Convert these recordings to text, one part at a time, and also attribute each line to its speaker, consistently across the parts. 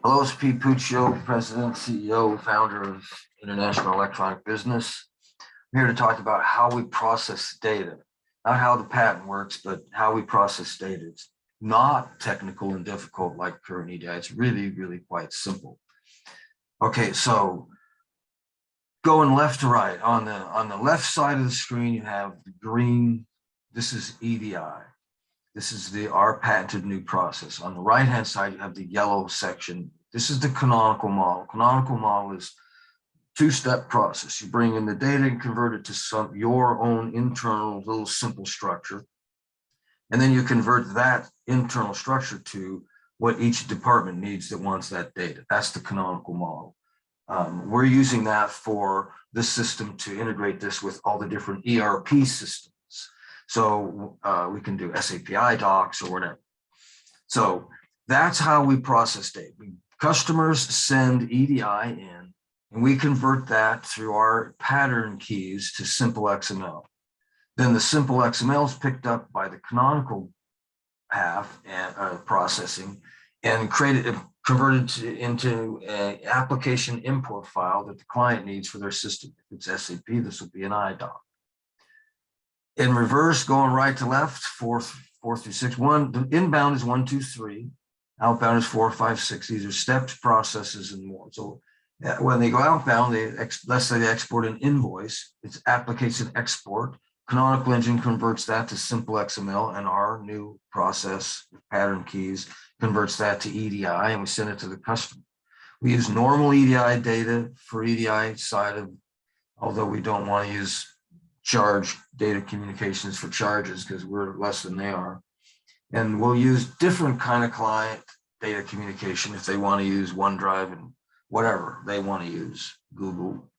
Speaker 1: Hello, it's Pete Puccio, President, CEO, founder of International Electronic Business. I'm here to talk about how we process data, not how the patent works, but how we process data. It's not technical and difficult like current EDI. It's really, really quite simple. Okay, so going left to right, on the left side of the screen, you have the green. This is EDI. This is our patented new process. On the right-hand side, you have the yellow section. This is the canonical model. Canonical model is two-step process. You bring in the data and convert it to your own internal little simple structure. And then you convert that internal structure to what each department needs that wants that data. That's the canonical model. We're using that for this system to integrate this with all the different ERP systems. So we can do SAP iDocs or whatever. So that's how we process data. Customers send EDI in, and we convert that through our pattern keys to SimpleXML. Then the SimpleXML is picked up by the canonical half and processing and converted into an application import file that the client needs for their system. If it's SAP, this will be an iDoc. In reverse, going right to left, four through six. The inbound is 1, 2, 3. Outbound is 4, 5, 6. These are stepped processes and more. So when they go outbound, let's say they export an invoice. It's application export. Canonical Engine converts that to SimpleXML, and our new process pattern keys converts that to EDI, and we send it to the customer. We use normal EDI data for EDI side of, although we don't want to use charge data communications for charges because we're less than they are. And we'll use different kind of client data communication if they want to use OneDrive and whatever they want to use, Google.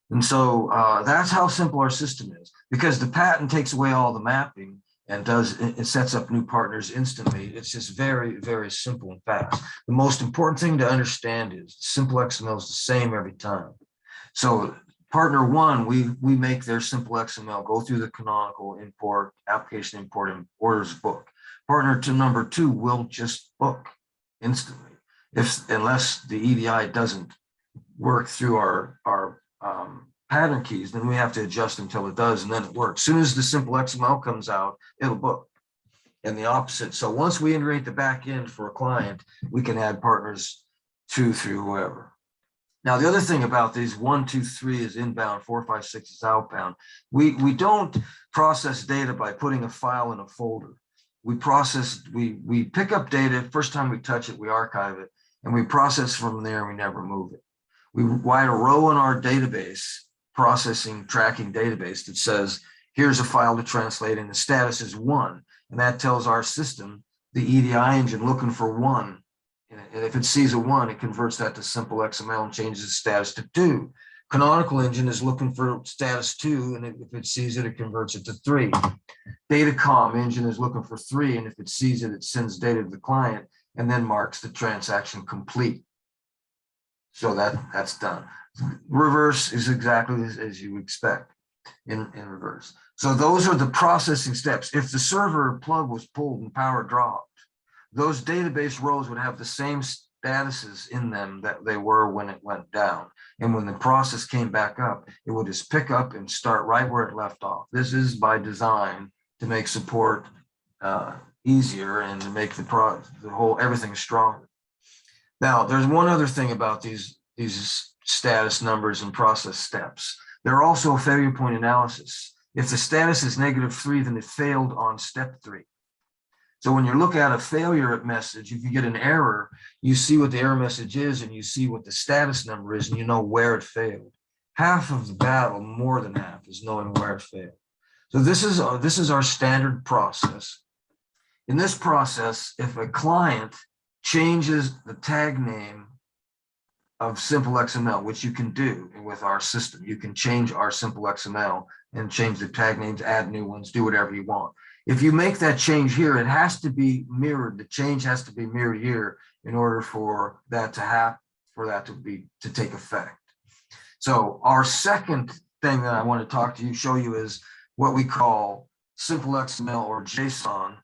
Speaker 1: And so that's how simple our system is, because the patent takes away all the mapping and it sets up new partners instantly. It's just very, very simple and fast. The most important thing to understand is SimpleXML is the same every time. So partner one, we make their SimpleXML go through the canonical import, application import, and orders book. Partner to number two will just book instantly, unless the EDI doesn't work through our pattern keys, then we have to adjust until it does, and then it works. As soon as the SimpleXML comes out, it'll book. And the opposite. So once we integrate the back end for a client, we can add partners 2 through whoever. Now, the other thing about these 1, 2, 3 is inbound, 4, 5, 6 is outbound. We don't process data by putting a file in a folder. We pick up data, first time we touch it, we archive it, and we process from there, and we never move it. We write a row in our database, tracking database that says, here's a file to translate, and the status is 1. And that tells our system, the EDI engine, looking for 1. And if it sees a 1, it converts that to SimpleXML and changes the status to 2. Canonical Engine is looking for status 2, and if it sees it, it converts it to 3. Datacom Engine is looking for 3, and if it sees it, it sends data to the client and then marks the transaction complete. So that's done. Reverse is exactly as you expect in reverse. So those are the processing steps. If the server plug was pulled and power dropped, those database rows would have the same statuses in them that they were when it went down. And when the process came back up, it would just pick up and start right where it left off. This is by design to make support easier and to make everything stronger. Now, there's one other thing about these status numbers and process steps. They're also a failure point analysis. If the status is -3, then it failed on step 3. So when you look at a failure message, if you get an error, you see what the error message is and you see what the status number is and you know where it failed. Half of the battle, more than half, is knowing where it failed. So this is our standard process. In this process, if a client changes the tag name of SimpleXML, which you can do with our system, you can change our SimpleXML and change the tag names, add new ones, do whatever you want. If you make that change here, it has to be mirrored. The change has to be mirrored here in order for that to happen, to take effect. So our second thing that I want to show you is what we call SimpleXML or Json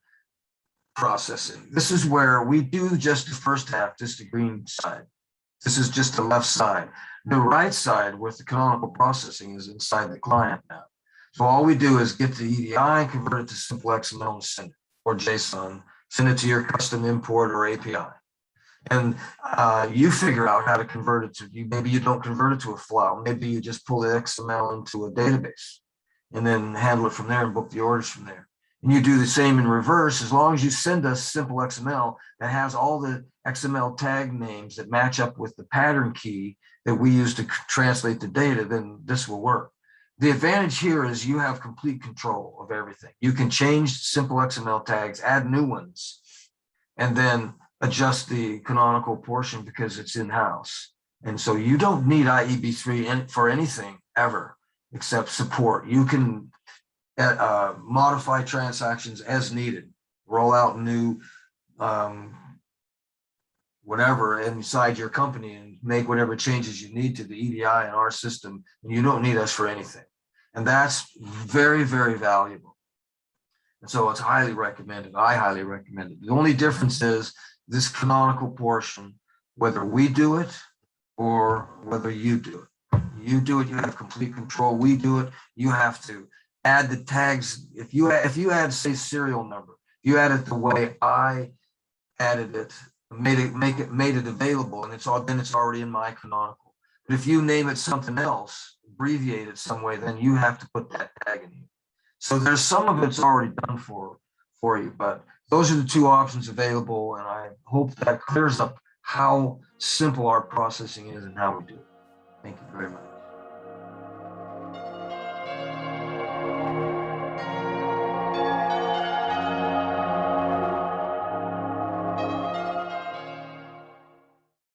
Speaker 1: processing. This is where we do just the first half, just the green side. This is just the left side. The right side with the canonical processing is inside the client now. So all we do is get the EDI and convert it to SimpleXML and send it, or JSON, send it to your custom import or API. And you figure out how to convert it to, maybe you don't convert it to a file. Maybe you just pull the XML into a database and then handle it from there and book the orders from there. And you do the same in reverse. As long as you send us simple XML that has all the XML tag names that match up with the pattern key that we use to translate the data, then this will work. The advantage here is you have complete control of everything. You can change simple XML tags, add new ones, and then adjust the canonical portion because it's in-house. And so you don't need IEB3 for anything ever except support. You can modify transactions as needed, roll out new whatever inside your company and make whatever changes you need to the EDI in our system. And you don't need us for anything. And that's very, very valuable. And so it's highly recommended. I highly recommend it. The only difference is this canonical portion, whether we do it or whether you do it. You do it, you have complete control. We do it, you have to add the tags. If you add, say, serial number, you add it the way I added it, made it available, and then it's already in my canonical. But if you name it something else, abbreviate it some way, then you have to put that tag in here. So there's some of it's already done for you, but those are the two options available, and I hope that clears up how simple our processing is and how we do it. Thank you very much.